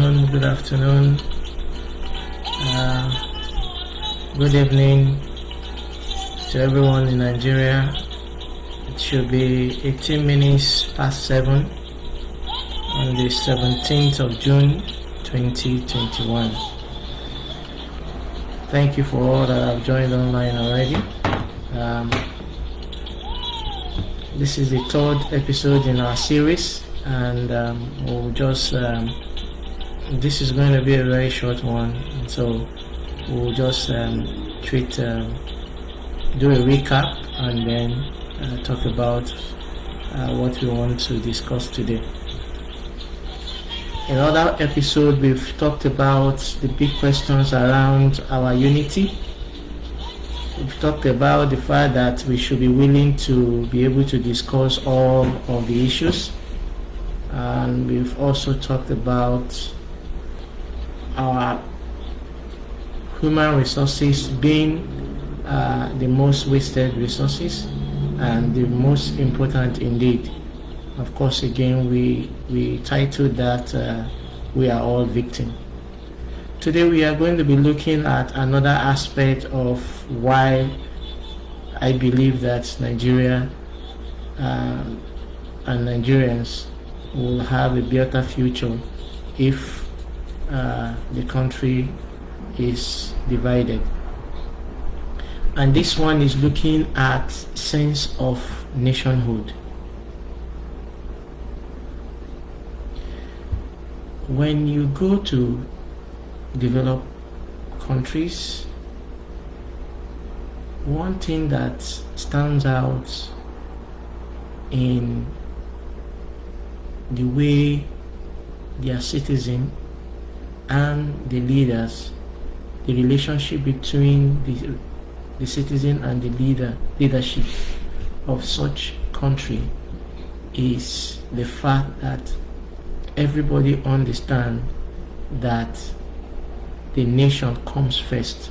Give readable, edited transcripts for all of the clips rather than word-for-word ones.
good afternoon, good evening to everyone in Nigeria. It should be 18 minutes past 7 on the 17th of June 2021. Thank you for all that have joined online already. This is the third episode in our series, and this is going to be a very short one, so we'll just do a recap and then talk about what we want to discuss today. In other episode, we've talked about the big questions around our unity. We've talked about the fact that we should be willing to be able to discuss all of the issues, and we've also talked about our human resources being the most wasted resources and the most important indeed. Of course, again, we titled that we are all victims. Today we are going to be looking at another aspect of why I believe that Nigeria and Nigerians will have a better future if the country is divided. And this one is looking at sense of nationhood. When you go to developed countries, one thing that stands out in the way their citizens and the leaders, the relationship between the citizen and the leadership of such country, is the fact that everybody understands that the nation comes first.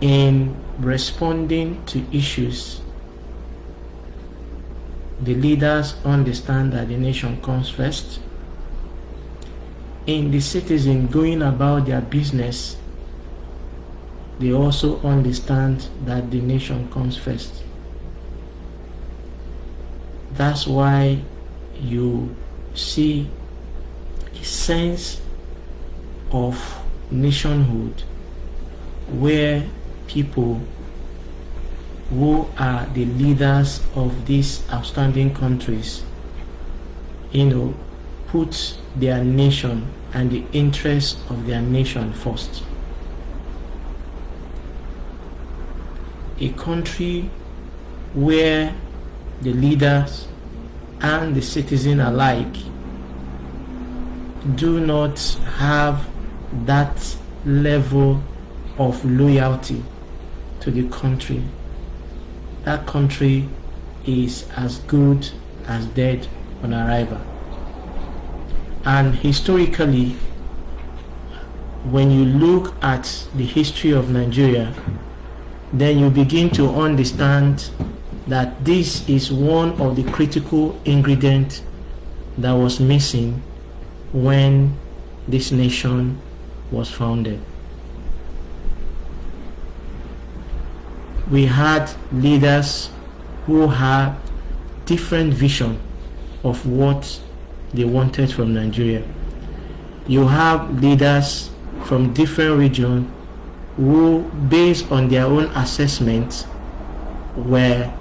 In responding to issues, the leaders understand that the nation comes first. In the citizen going about their business, they also understand that the nation comes first. That's why you see a sense of nationhood where people who are the leaders of these outstanding countries, put their nation and the interests of their nation first. A country where the leaders and the citizen alike do not have that level of loyalty to the country, that country is as good as dead on arrival. And historically, when you look at the history of Nigeria, then you begin to understand that this is one of the critical ingredients that was missing when this nation was founded. We had leaders who had different vision of what they wanted from Nigeria. You have leaders from different regions who, based on their own assessments, were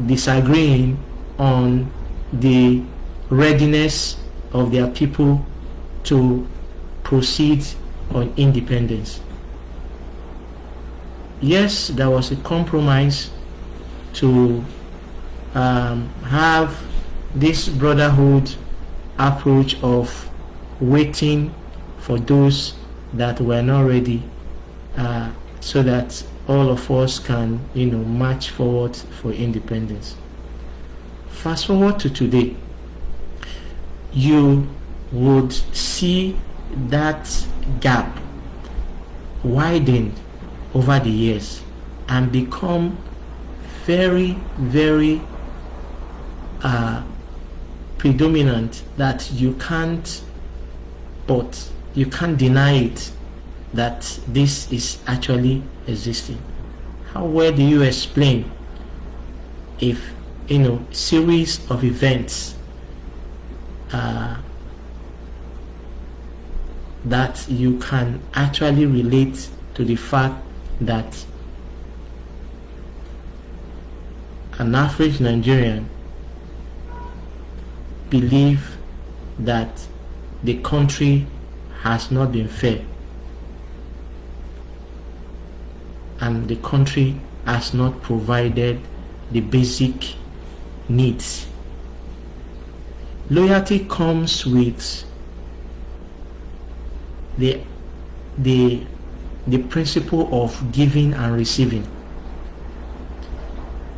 disagreeing on the readiness of their people to proceed on independence. Yes, there was a compromise to have this brotherhood approach of waiting for those that were not ready, so that all of us can march forward for independence. Fast forward to today, you would see that gap widen over the years and become very, very predominant, that you can't but you can't deny it that this is actually existing. How well do you explain if series of events that you can actually relate to the fact that an average Nigerian believe that the country has not been fair and the country has not provided the basic needs. Loyalty comes with the principle of giving and receiving.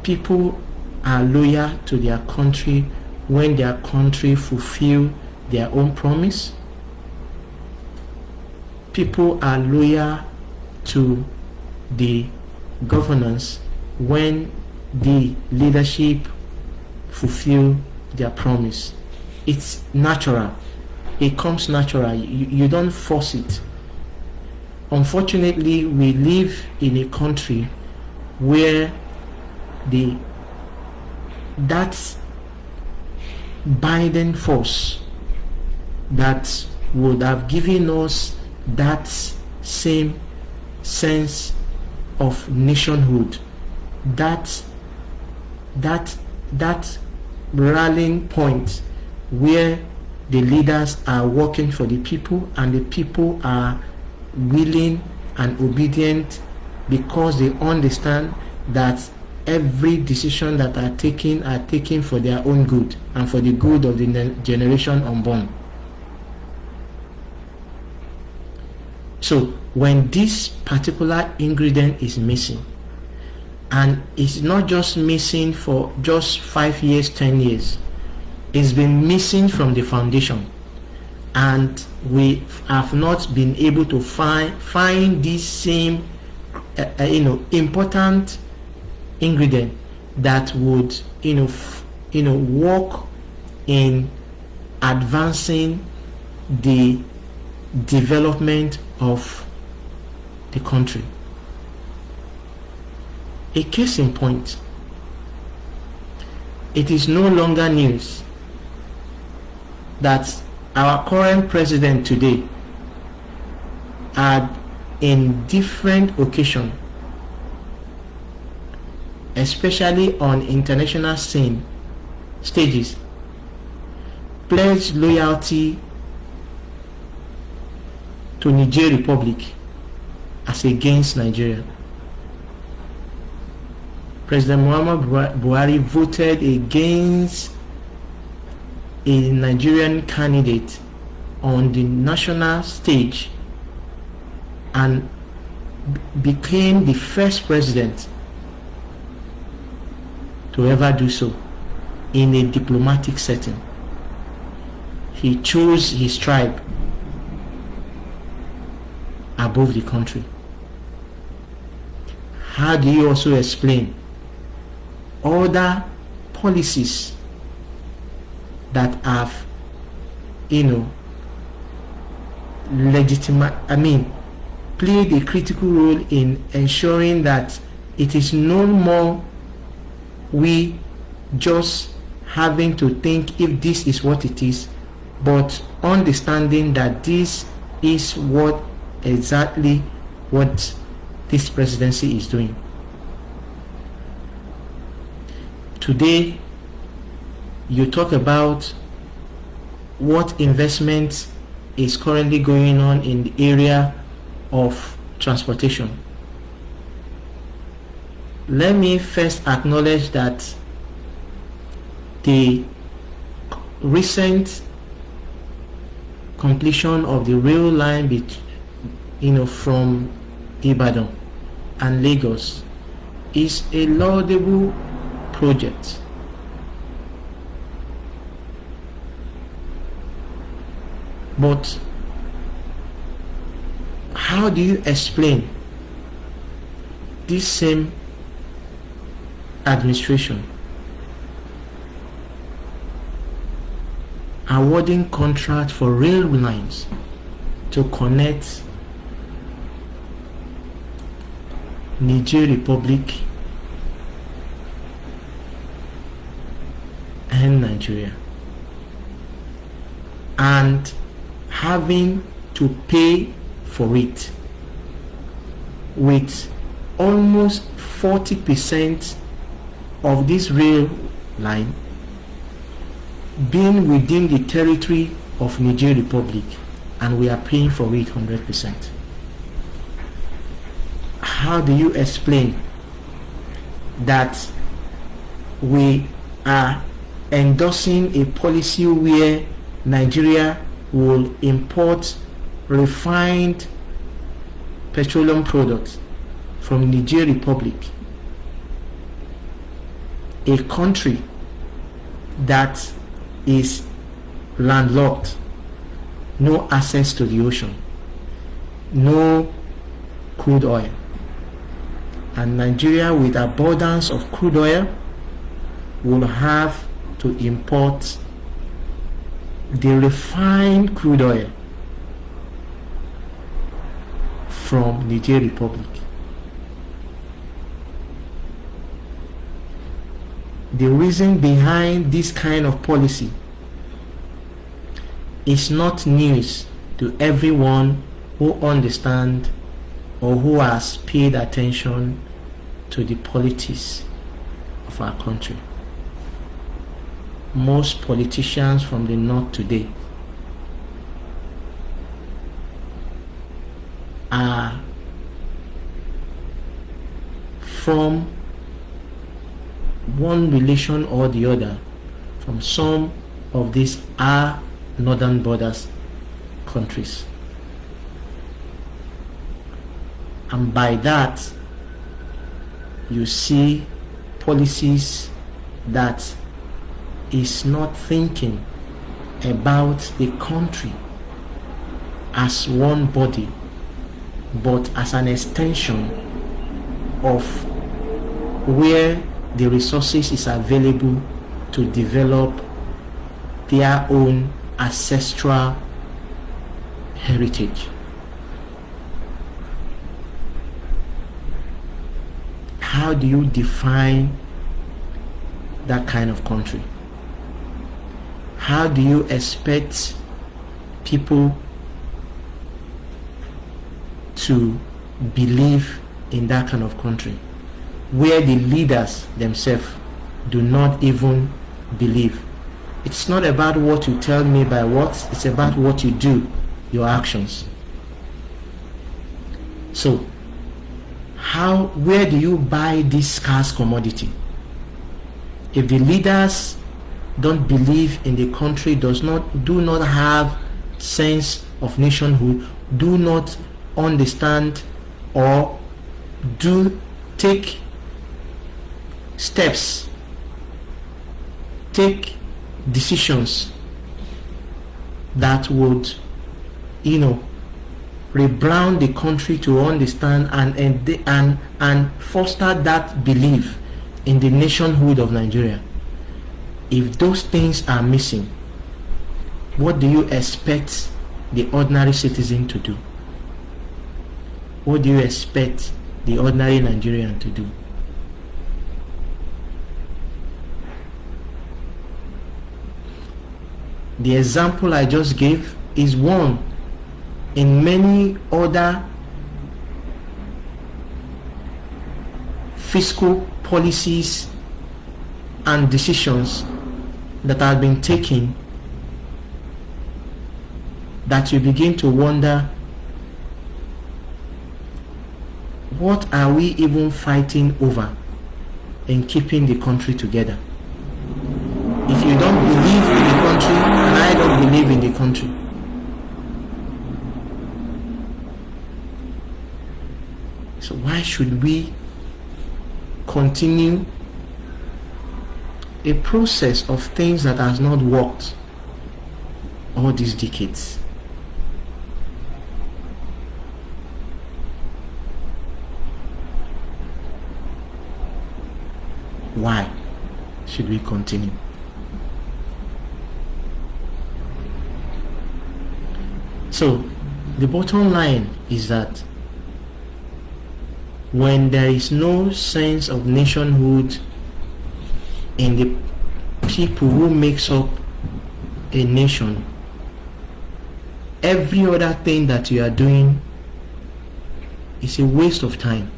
People are loyal to their country when their country fulfill their own promise. People are loyal to the governance when the leadership fulfill their promise. It's natural. It comes natural. You don't force it. Unfortunately, we live in a country where that binding force that would have given us that same sense of nationhood, that rallying point where the leaders are working for the people and the people are willing and obedient because they understand that every decision that are taken for their own good and for the good of the generation unborn. So when this particular ingredient is missing, and it's not just missing for just 5 years, 10 years, it's been missing from the foundation, and we have not been able to find this same important ingredient that would work in advancing the development of the country. A case in point, it is no longer news that our current president today had in different occasions, especially on international stages, pledged loyalty to Niger Republic as against Nigeria. President Muhammad Buhari voted against a Nigerian candidate on the national stage and became the first president to ever do so in a diplomatic setting. He chose his tribe above the country. How do you also explain other policies that have played a critical role in ensuring that it is no more we just having to think if this is what it is, but understanding that this is exactly what this presidency is doing. Today, you talk about what investment is currently going on in the area of transportation. Let me first acknowledge that the recent completion of the rail line from Ibadan and Lagos is a laudable project. But how do you explain this same administration awarding contracts for rail lines to connect Niger Republic and Nigeria, and having to pay for it with almost 40% of this rail line being within the territory of Niger Republic, and we are paying for it 100%. How do you explain that we are endorsing a policy where Nigeria will import refined petroleum products from Niger Republic, a country that is landlocked, no access to the ocean, no crude oil, and Nigeria with abundance of crude oil will have to import the refined crude oil from Niger Republic. The reason behind this kind of policy is not news to everyone who understands or who has paid attention to the politics of our country. Most politicians from the north today are from one relation or the other from some of these our northern borders countries, and by that you see policies that is not thinking about the country as one body, but as an extension of where the resources is available to develop their own ancestral heritage. How do you define that kind of country? How do you expect people to believe in that kind of country where the leaders themselves do not even believe? It's not about what you tell me by words, it's about what you do, your actions. So where do you buy this scarce commodity? If the leaders don't believe in the country, do not have sense of nationhood, do not understand or do take steps, take decisions that would rebrand the country to understand and foster that belief in the nationhood of Nigeria. If those things are missing, what do you expect the ordinary citizen to do? What do you expect the ordinary Nigerian to do? The example I just gave is one in many other fiscal policies and decisions that have been taken, that you begin to wonder, what are we even fighting over in keeping the country together? If you don't believe in the country and I don't believe in the country, so why should we continue a process of things that has not worked all these decades? Why should we continue? So The bottom line is that when there is no sense of nationhood in the people who makes up a nation, every other thing that you are doing is a waste of time.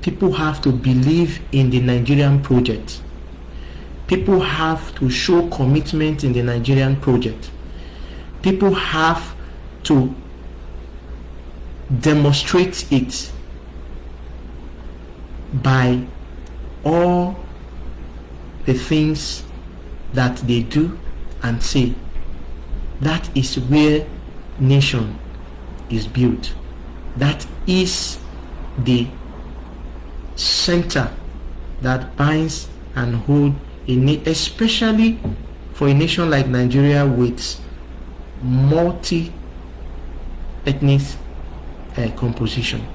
People have to believe in the Nigerian project. People have to show commitment in the Nigerian project. People have to demonstrate it by all the things that they do and say. That is where nation is built. That is the center that binds and holds especially for a nation like Nigeria with multi-ethnic composition.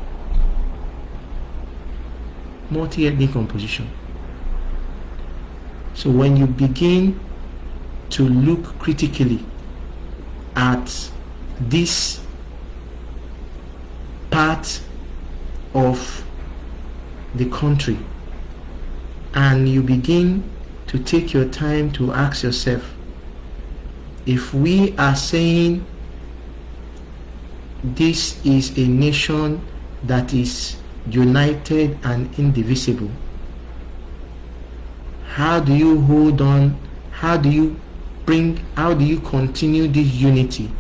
Multi-ethnic composition. So when you begin to look critically at this part of the country, and you begin to take your time to ask yourself, if we are saying this is a nation that is united and indivisible, how do you hold on? How do you continue this unity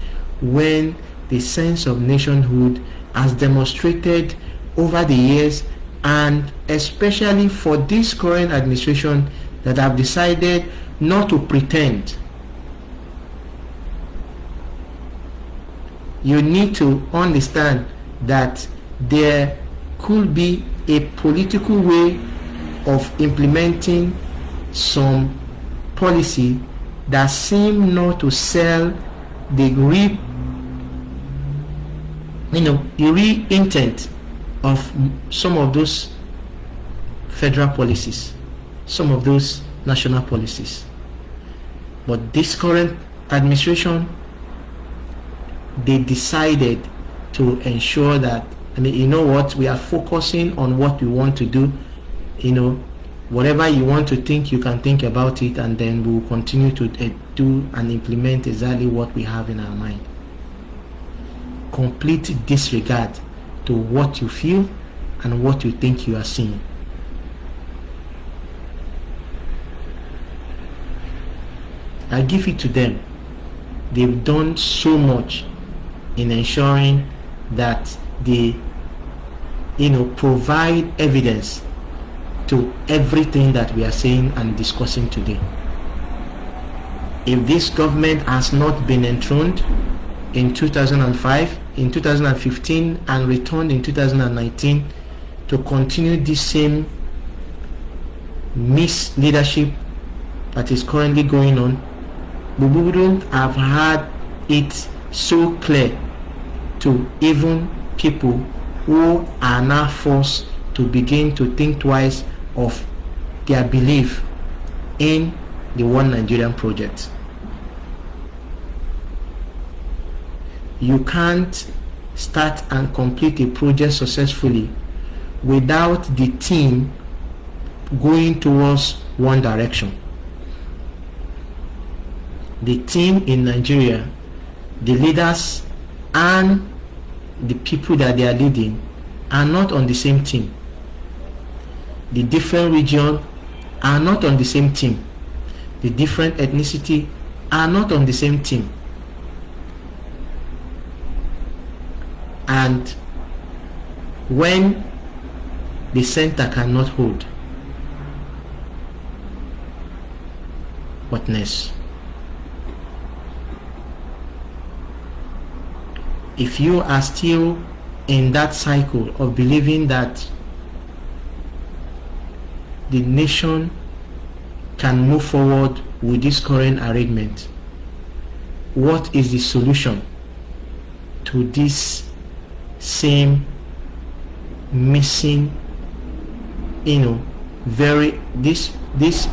when the sense of nationhood has demonstrated over the years, and especially for this current administration that have decided not to pretend? You need to understand that there could be a political way of implementing some policy that seem not to sell the real intent of some of those federal policies, some of those national policies. But this current administration, they decided to ensure that, you know what, we are focusing on what we want to do. Whatever you want to think, you can think about it, and then we will continue to do and implement exactly what we have in our mind. Complete disregard to what you feel and what you think you are seeing. I give it to them. They've done so much in ensuring that they provide evidence to everything that we are saying and discussing today. If this government has not been enthroned in 2005, in 2015, and returned in 2019 to continue this same misleadership that is currently going on, we wouldn't have had it so clear to even people who are now forced to begin to think twice of their belief in the One Nigerian project. You can't start and complete a project successfully without the team going towards one direction. The team in Nigeria, the leaders and the people that they are leading are not on the same team. The different regions are not on the same team. The different ethnicity are not on the same team. And when the center cannot hold, what next? If you are still in that cycle of believing that the nation can move forward with this current arrangement, what is the solution to this same missing, this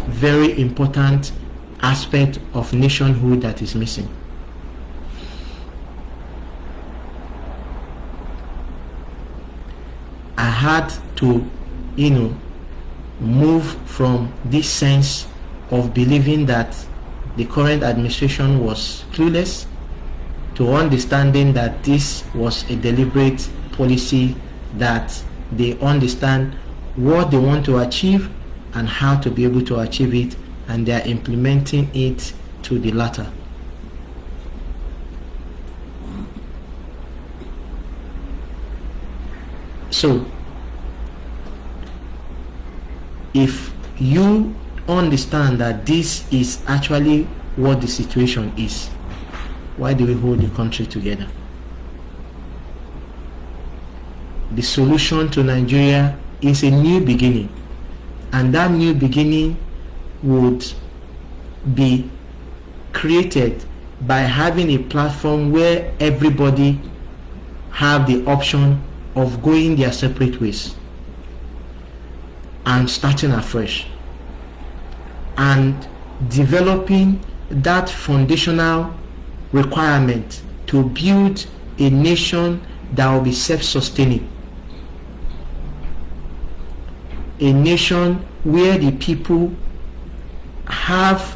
very important aspect of nationhood that is missing? had to, move from this sense of believing that the current administration was clueless to understanding that this was a deliberate policy, that they understand what they want to achieve and how to be able to achieve it, and they are implementing it to the latter. So if you understand that this is actually what the situation is, why do we hold the country together? The solution to Nigeria is a new beginning, and that new beginning would be created by having a platform where everybody have the option of going their separate ways and starting afresh and developing that foundational requirement to build a nation that will be self-sustaining, a nation where the people have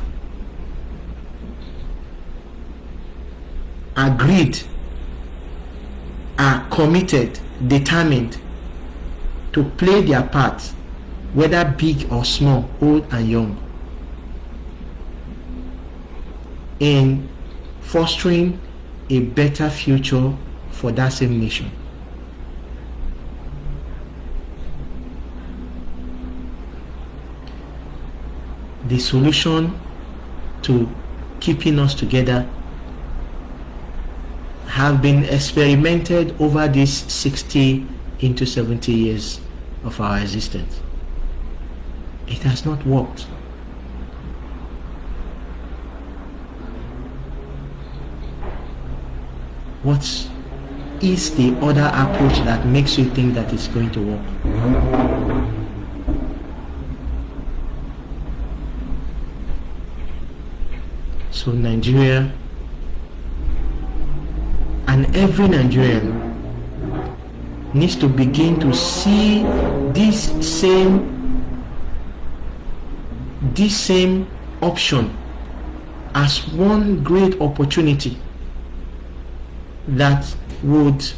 agreed, are committed, determined to play their part, whether big or small, old and young, in fostering a better future for that same nation. The solution to keeping us together have been experimented over these 60 into 70 years of our existence. It has not worked. What is the other approach that makes you think that it's going to work? So Nigeria and every Nigerian needs to begin to see this same option as one great opportunity that would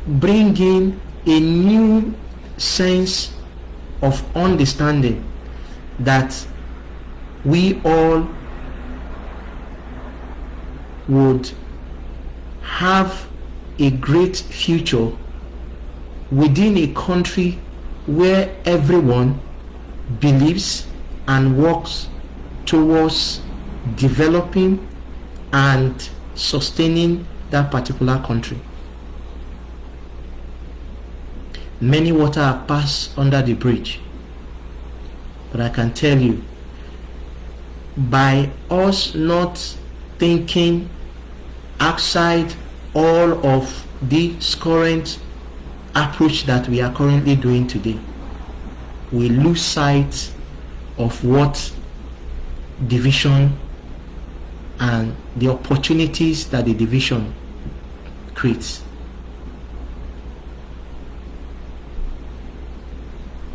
bring in a new sense of understanding that we all would have a great future within a country where everyone believes and works towards developing and sustaining that particular country. Many water have passed under the bridge, but I can tell you, by us not thinking outside all of this current approach that we are currently doing today, we lose sight of what division and the opportunities that the division creates.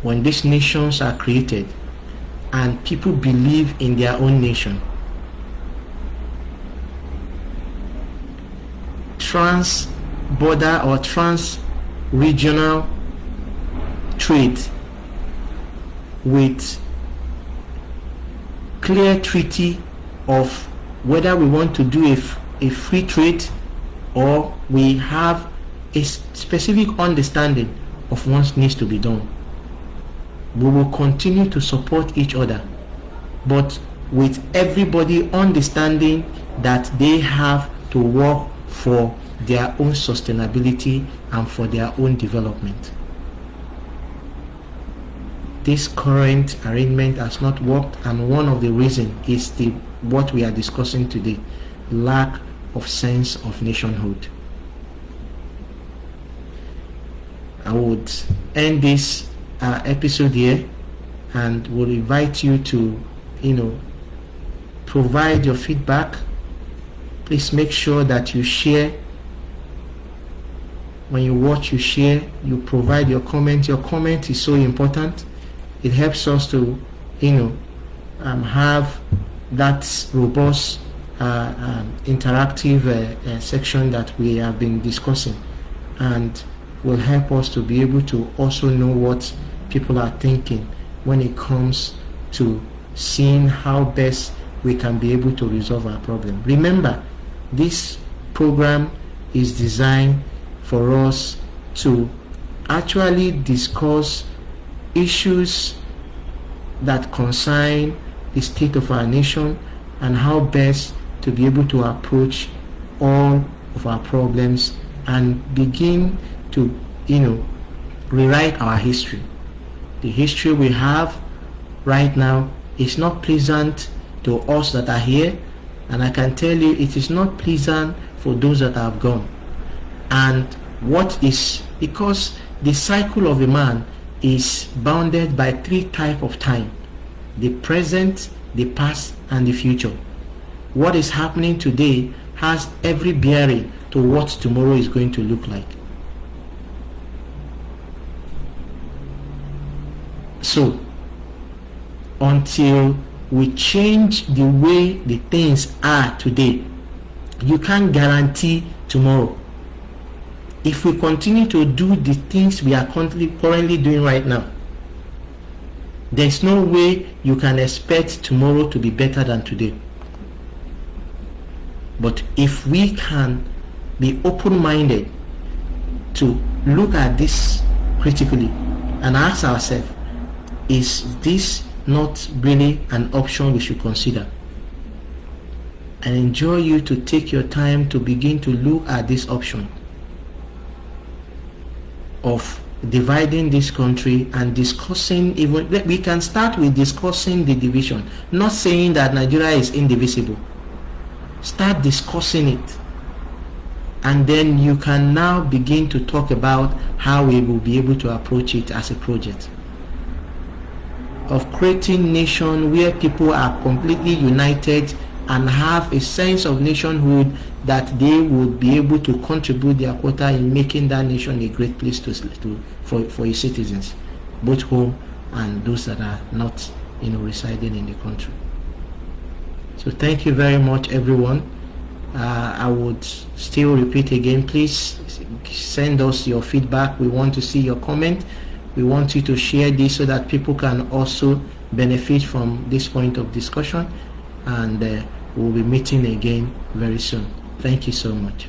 When these nations are created and people believe in their own nation, trans-border or trans-regional trade with clear treaty of whether we want to do a free trade or we have a specific understanding of what needs to be done. We will continue to support each other, but with everybody understanding that they have to work for their own sustainability and for their own development. This current arrangement has not worked, and one of the reasons is what we are discussing today, lack of sense of nationhood. I would end this episode here and will invite you to provide your feedback. Please make sure that you share When you watch, you share, you provide your comment. Your comment is so important. It helps us to, have that robust interactive section that we have been discussing, and will help us to be able to also know what people are thinking when it comes to seeing how best we can be able to resolve our problem. Remember, this program is designed for us to actually discuss issues that concern the state of our nation and how best to be able to approach all of our problems and begin to, rewrite our history. The history we have right now is not pleasant to us that are here, and I can tell you it is not pleasant for those that have gone. And what is, because the cycle of a man is bounded by 3 types of time: the present, the past, and the future. What is happening today has every bearing to what tomorrow is going to look like. So, until we change the way the things are today, you can't guarantee tomorrow. If we continue to do the things we are currently doing right now, there's no way you can expect tomorrow to be better than today. But if we can be open-minded to look at this critically and ask ourselves, is this not really an option we should consider? I enjoy you to take your time to begin to look at this option of dividing this country and discussing. Even we can start with discussing the division, not saying that Nigeria is indivisible. Start discussing it, and then you can now begin to talk about how we will be able to approach it as a project of creating nation where people are completely united and have a sense of nationhood, that they would be able to contribute their quota in making that nation a great place for its citizens, both home and those that are not residing in the country. So thank you very much, everyone. I would still repeat again, please send us your feedback. We want to see your comment. We want you to share this so that people can also benefit from this point of discussion, and we'll be meeting again very soon. Thank you so much.